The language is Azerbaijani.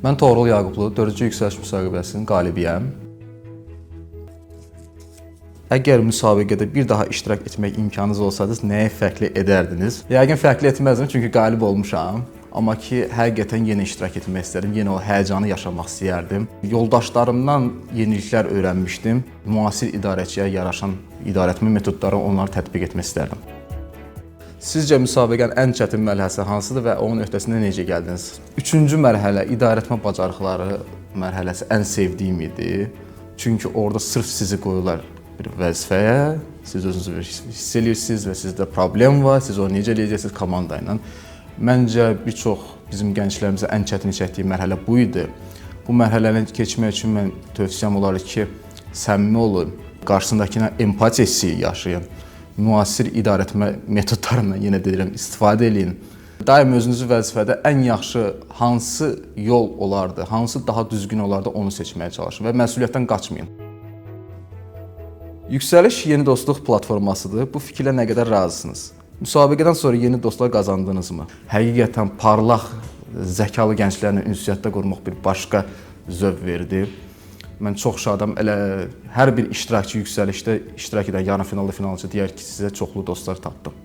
Mən Toğrul Yaqublu, 4-cü yüksəliş müsahibəsinin qalibiyəm. Əgər müsabiqədə bir daha iştirak etmək imkanınız olsaydı, nəyə fərqli edərdiniz? Yəqin fərqli etməzdim, çünki qalib olmuşam. Amma ki, həqiqətən yenə iştirak etmək istərdim, yenə o həyəcanı yaşamaq istəyərdim. Yoldaşlarımdan yeniliklər öyrənmişdim. Müasir idarəçiyə yaraşan idarəetmə metodları onları tətbiq etmək istərdim. Sizcə müsabiqənin ən çətin mərhələsi hansıdır və onun öhdəsində necə gəldiniz? 3-cü mərhələ idarəetmə bacarıqları mərhələsi ən sevdiyim idi. Çünki orada sırf sizi qoyurlar bir vəzifəyə, siz özünüzü hiss edirsiniz və sizdə problem var, siz onu necə eləyəcəksiniz komanda ilə. Məncə bir çox bizim gənclərimizə ən çətin çəkdiyi mərhələ bu idi. Bu mərhələni keçmək üçün mən tövsiyəm olar ki, səmimi olun, qarşısındakına empatiya hissi yaşayın. Müasir idarəetmə metodlarından yenə deyirəm, istifadə edin. Daim özünüzü vəzifədə ən yaxşı hansı yol olardı, hansı daha düzgün olardı onu seçməyə çalışın və məsuliyyətdən qaçmayın. Yüksəliş yeni dostluq platformasıdır. Bu fikirlə nə qədər razısınız? Müsabiqədən sonra yeni dostlar qazandınızmı? Həqiqətən parlaq, zəkalı gənclərlə ünsiyyətdə qurmaq bir başqa zövq verdi. Mən çox şadam. Elə hər bir iştirakçı yüksəlişdə iştirak edən yarı finalda finalçı deyər ki, sizə çoxlu dostlar tapdım.